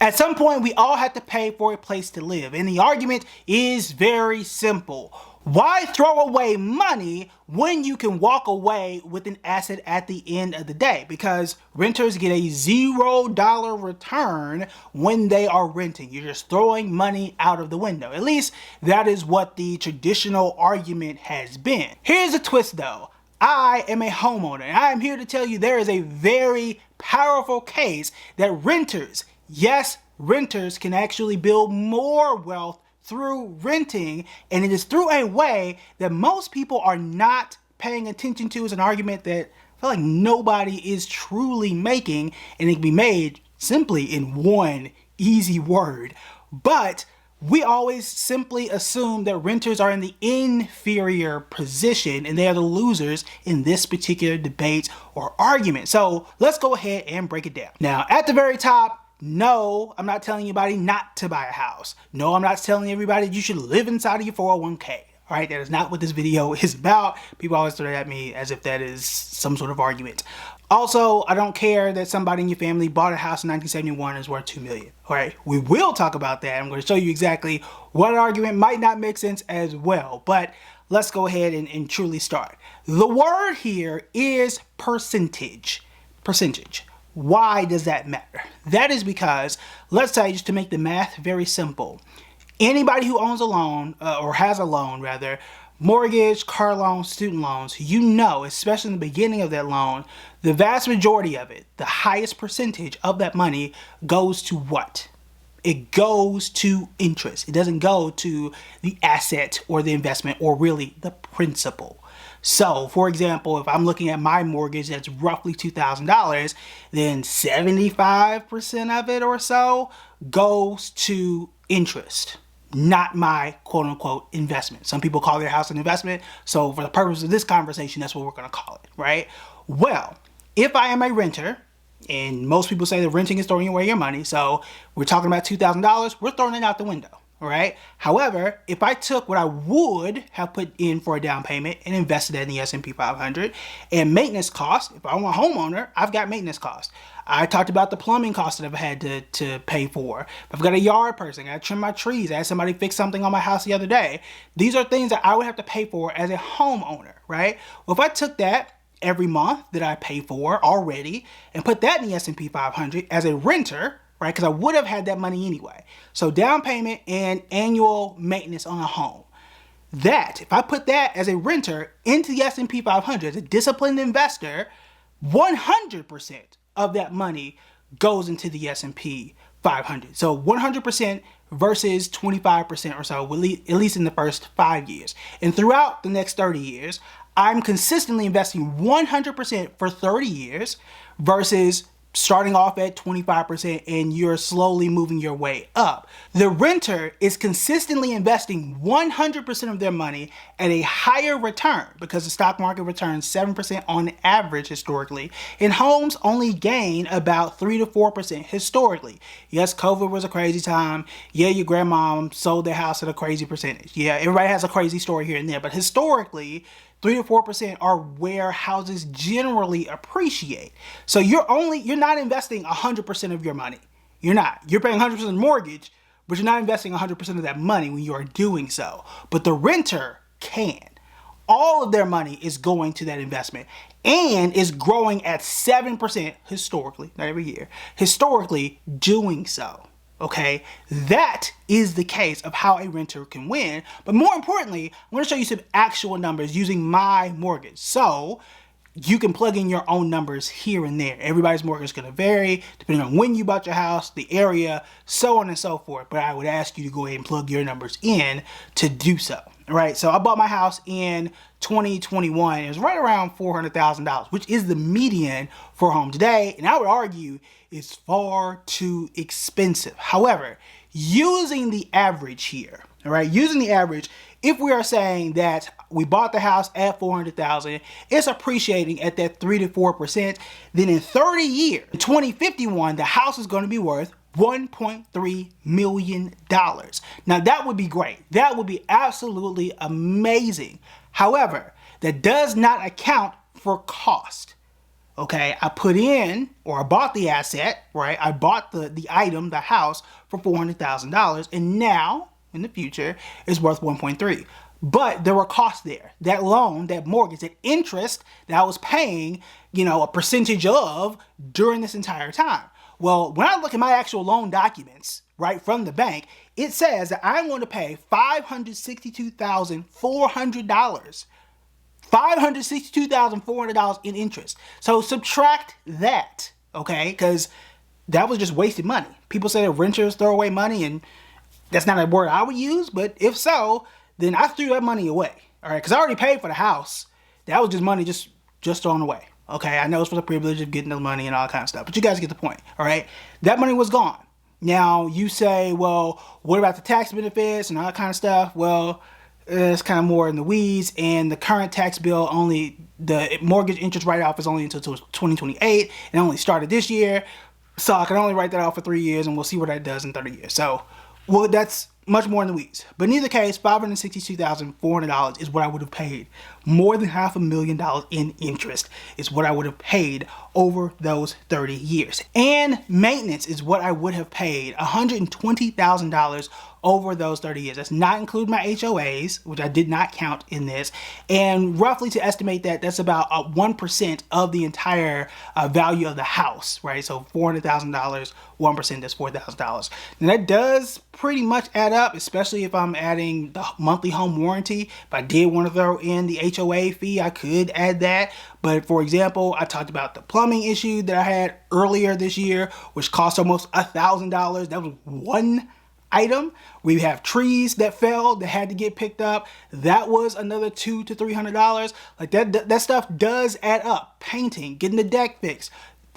At some point, we all have to pay for a place to live, and the argument is very simple. Why throw away money when you can walk away with an asset at the end of the day? Because renters get a $0 return when they are renting. You're just throwing money out of the window. At least that is what the traditional argument has been. Here's a twist though. I am a homeowner, and I am here to tell you there is a very powerful case that renters, yes, renters can actually build more wealth through renting, and it is through a way that most people are not paying attention to. Is an argument that I feel like nobody is truly making, and it can be made simply in one easy word. But we always simply assume that renters are in the inferior position and they are the losers in this particular debate or argument. So let's go ahead and break it down. Now, at the very top, no, I'm not telling anybody not to buy a house. No, I'm not telling everybody you should live inside of your 401k. All right, that is not what this video is about. People always throw that at me as if that is some sort of argument. Also, I don't care that somebody in your family bought a house in 1971 and is worth $2 million. All right, we will talk about that. I'm going to show you exactly what argument might not make sense as well. But let's go ahead and truly start. The word here is percentage. Percentage. Why does that matter? That is because, let's say, just to make the math very simple, anybody who owns a loan, or has a loan rather, mortgage, car loan, student loans, you know, especially in the beginning of that loan, the vast majority of it, the highest percentage of that money goes to what? It goes to interest. It doesn't go to the asset or the investment or really the principal. So, for example, if I'm looking at my mortgage that's roughly $2,000, then 75% of it or so goes to interest, not my quote-unquote investment. Some people call their house an investment, so for the purpose of this conversation, that's what we're going to call it, right? Well, if I am a renter, and most people say that renting is throwing away your money, so we're talking about $2,000, we're throwing it out the window. All right. However, if I took what I would have put in for a down payment and invested it in the S&P 500 and maintenance costs, if I'm a homeowner, I've got maintenance costs. I talked about the plumbing costs that I've had to pay for. If I've got a yard person, I got to trim my trees. I had somebody fix something on my house the other day. These are things that I would have to pay for as a homeowner, right? Well, if I took that every month that I pay for already and put that in the S&P 500 as a renter, right? Because I would have had that money anyway. So down payment and annual maintenance on a home. That, if I put that as a renter into the S&P 500 as a disciplined investor, 100% of that money goes into the S&P 500. So 100% versus 25% or so, at least in the first 5 years. And throughout the next 30 years, I'm consistently investing 100% for 30 years versus starting off at 25% and you're slowly moving your way up. The renter is consistently investing 100% of their money at a higher return because the stock market returns 7% on average historically, and homes only gain about 3 to 4% historically. Yes, COVID was a crazy time. Yeah, your grandma sold their house at a crazy percentage. Yeah, everybody has a crazy story here and there, but historically, 3 to 4% are where houses generally appreciate. So you're not investing 100% of your money. You're not. You're paying 100% mortgage, but you're not investing 100% of that money when you are doing so. But the renter can. All of their money is going to that investment and is growing at 7% historically, not every year, historically doing so. Okay, that is the case of how a renter can win. But more importantly, I'm going to show you some actual numbers using my mortgage. So you can plug in your own numbers here and there. Everybody's mortgage is going to vary depending on when you bought your house, the area, so on and so forth. But I would ask you to go ahead and plug your numbers in to do so. All right, so I bought my house in 2021. It was right around $400,000, which is the median for a home today. And I would argue it's far too expensive. However, using the average here, all right, using the average, if we are saying that we bought the house at $400,000, it's appreciating at that 3 to 4%, then in 30 years, in 2051, the house is going to be worth $1.3 million. Now that would be great. That would be absolutely amazing. However, that does not account for cost. Okay, I put in, or I bought the asset, right? I bought the item, the house, for $400,000, and now in the future it's worth 1.3. But there were costs there. That loan, that mortgage, that interest that I was paying, a percentage of during this entire time. Well, when I look at my actual loan documents, right, from the bank, it says that I'm going to pay $562,400. $562,400 in interest. So subtract that, okay? Because that was just wasted money. People say that renters throw away money, and that's not a word I would use, but if so, then I threw that money away, all right? Because I already paid for the house. That was just money just thrown away, okay? I know it's for the privilege of getting the money and all that kind of stuff, but you guys get the point, all right? That money was gone. Now, you say, well, what about the tax benefits and all that kind of stuff? Well, it's kind of more in the weeds, and the current tax bill the mortgage interest write-off is only until 2028, and only started this year, so I can only write that off for 3 years, and we'll see what that does in 30 years. So, well, that's much more in the weeds. But in either case, $562,400 is what I would have paid. More than $500,000 in interest is what I would have paid over those 30 years. And maintenance is what I would have paid, $120,000 over those 30 years. That's not include my HOAs, which I did not count in this. And roughly to estimate that, that's about 1% of the entire value of the house, right? So $400,000, 1% is $4,000. And that does pretty much add up, especially if I'm adding the monthly home warranty. If I did want to throw in the HOA fee, I could add that. But for example, I talked about the plumbing issue that I had earlier this year, which cost almost $1,000. That was one item. We have trees that fell that had to get picked up. That was another $200 to $300. Like that stuff does add up. Painting, getting the deck fixed.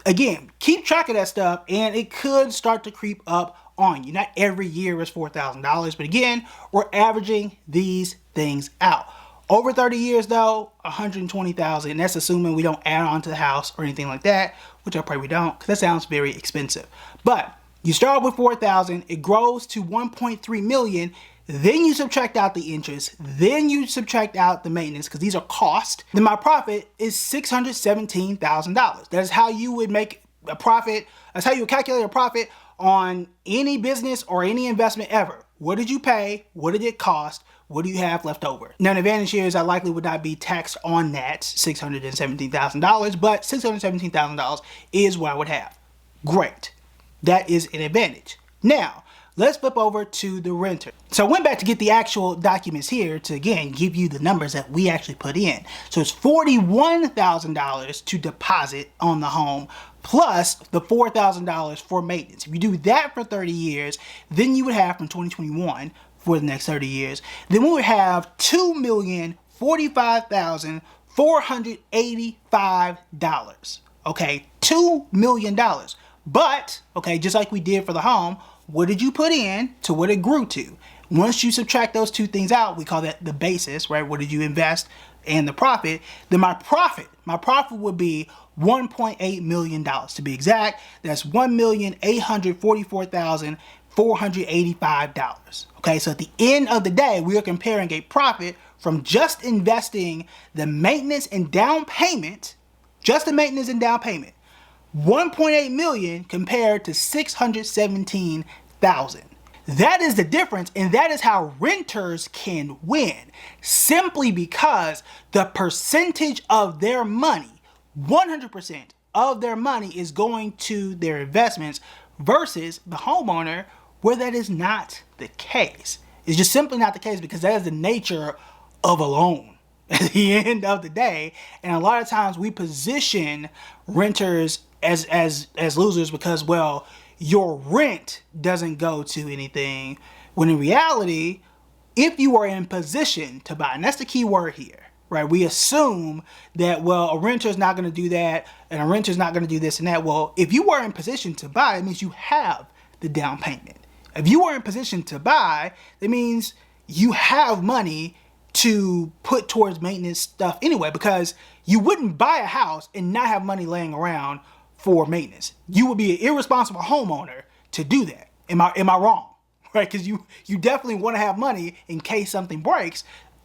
Again, keep track of that stuff, and it could start to creep up on you. Not every year is $4,000, but again, we're averaging these things out. Over 30 years though, $120,000, and that's assuming we don't add on to the house or anything like that, which I pray we don't, because that sounds very expensive. But you start with $4,000, it grows to $1.3 million, then you subtract out the interest, then you subtract out the maintenance, because these are costs. Then my profit is $617,000. That is how you would make a profit. That's how you would calculate a profit on any business or any investment ever. What did you pay? What did it cost? What do you have left over? Now, the advantage here is I likely would not be taxed on that $617,000, but $617,000 is what I would have. Great. That is an advantage. Now, let's flip over to the renter. So I went back to get the actual documents here to, again, give you the numbers that we actually put in. So it's $41,000 to deposit on the home, plus the $4,000 for maintenance. If you do that for 30 years, then you would have from 2021 for the next 30 years, then we would have $2,045,485. Okay, $2 million. But, okay, just like we did for the home, what did you put in to what it grew to? Once you subtract those two things out, we call that the basis, right? What did you invest and the profit? Then my profit would be $1.8 million to be exact. That's $1,844,485. Okay, so at the end of the day, we are comparing a profit from just investing the maintenance and down payment, just the maintenance and down payment, 1.8 million compared to 617,000. That is the difference, and that is how renters can win, simply because the percentage of their money, 100% of their money, is going to their investments versus the homeowner, where that is not the case. It's just simply not the case, because that is the nature of a loan at the end of the day. And a lot of times we position renters as losers because, well, your rent doesn't go to anything, when in reality, if you are in position to buy, and that's the key word here, right? We assume that, well, a renter is not going to do that, and a renter is not going to do this and that. Well, if you are in position to buy, it means you have the down payment. If you are in position to buy, that means you have money to put towards maintenance stuff anyway, because you wouldn't buy a house and not have money laying around for maintenance. You would be an irresponsible homeowner to do that. Am I wrong? Right? Because you definitely want to have money in case something breaks.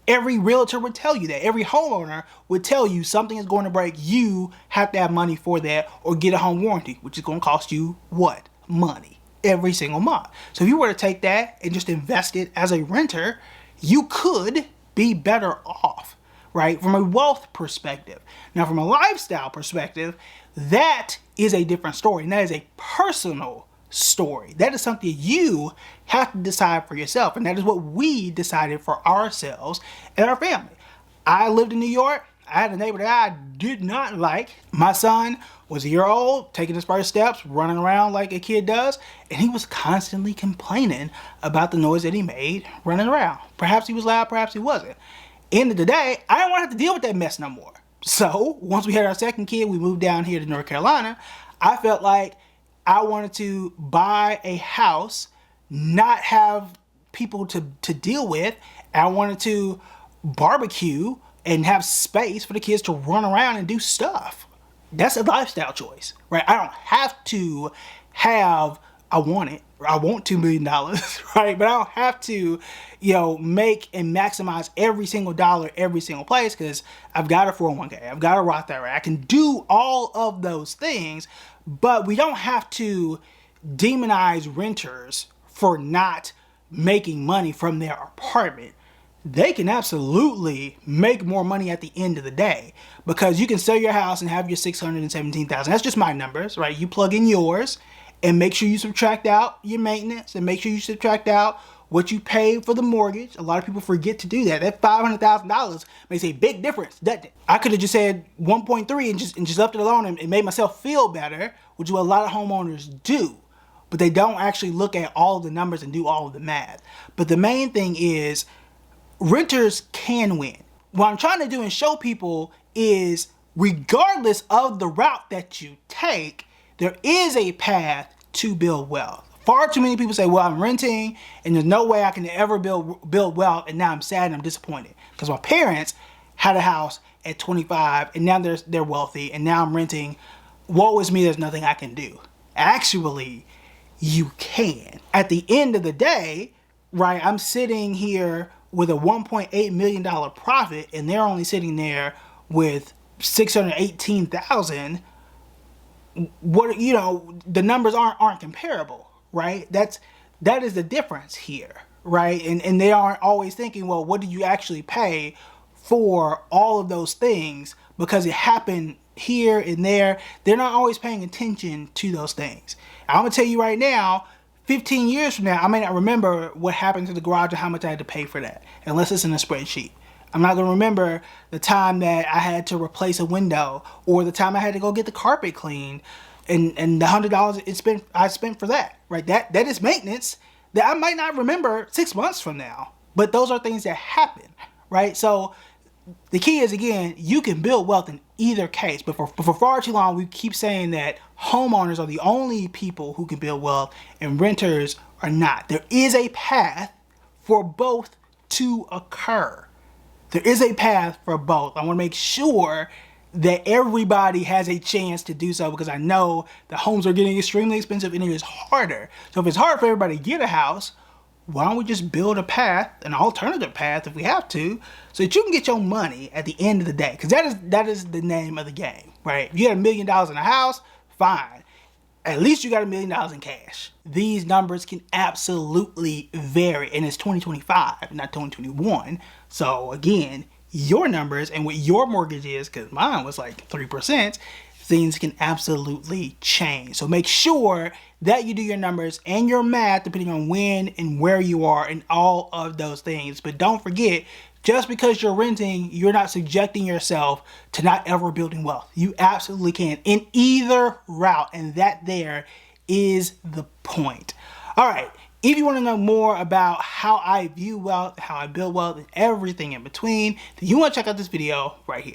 Every realtor would tell you that. Every homeowner would tell you something is going to break. You have to have money for that or get a home warranty, which is going to cost you what? Money every single month. So if you were to take that and just invest it as a renter, you could be better off, right? From a wealth perspective. Now, from a lifestyle perspective, that is a different story. And that is a personal story. That is something you have to decide for yourself. And that is what we decided for ourselves and our family. I lived in New York. I had a neighbor that I did not like. My son was a year old, taking his first steps, running around like a kid does, and he was constantly complaining about the noise that he made running around. Perhaps he was loud, perhaps he wasn't. End of the day, I didn't want to have to deal with that mess no more. So once we had our second kid, we moved down here to North Carolina. I felt like I wanted to buy a house, not have people to deal with. I wanted to barbecue and have space for the kids to run around and do stuff. That's a lifestyle choice, right? I don't have to have, I want $2 million, right? But I don't have to, make and maximize every single dollar, every single place, because I've got a 401k, I've got a Roth IRA. I can do all of those things, but we don't have to demonize renters for not making money from their apartment. They can absolutely make more money at the end of the day, because you can sell your house and have your $617,000. That's just my numbers, right? You plug in yours and make sure you subtract out your maintenance and make sure you subtract out what you pay for the mortgage. A lot of people forget to do that. That $500,000 makes a big difference, doesn't it? I could have just said 1.3 and just left it alone and made myself feel better, which is what a lot of homeowners do. But they don't actually look at all the numbers and do all of the math. But the main thing is, renters can win. What I'm trying to do and show people is, regardless of the route that you take, there is a path to build wealth. Far too many people say, well, I'm renting and there's no way I can ever build wealth, and now I'm sad and I'm disappointed because my parents had a house at 25 and now they're wealthy and now I'm renting. Woe is me, there's nothing I can do. Actually, you can. At the end of the day, right, I'm sitting here with a $1.8 million profit and they're only sitting there with $618,000. What, the numbers aren't comparable, right? That is the difference here, right? And they aren't always thinking, well, what do you actually pay for all of those things, because it happened here and there. They're not always paying attention to those things. I'm gonna tell you right now, 15 years from now, I may not remember what happened to the garage and how much I had to pay for that, unless it's in a spreadsheet. I'm not going to remember the time that I had to replace a window or the time I had to go get the carpet cleaned and the $100 I spent for that, right? That is maintenance that I might not remember 6 months from now. But those are things that happen, right? So the key is, again, you can build wealth in either case. But for far too long, we keep saying that homeowners are the only people who can build wealth and renters are not. There is a path for both to occur. There is a path for both. I want to make sure that everybody has a chance to do so, because I know the homes are getting extremely expensive and it is harder. So if it's hard for everybody to get a house, why don't we just build a path, an alternative path if we have to, so that you can get your money at the end of the day? Because that is the name of the game, right? If you got $1 million in a house, fine. At least you got $1 million in cash. These numbers can absolutely vary, and it's 2025, not 2021. So again, your numbers and what your mortgage is, because mine was like 3%, things can absolutely change. So make sure that you do your numbers and your math depending on when and where you are and all of those things. But don't forget, just because you're renting, you're not subjecting yourself to not ever building wealth. You absolutely can in either route, and that there is the point. All right, if you want to know more about how I view wealth, how I build wealth, and everything in between, then you want to check out this video right here.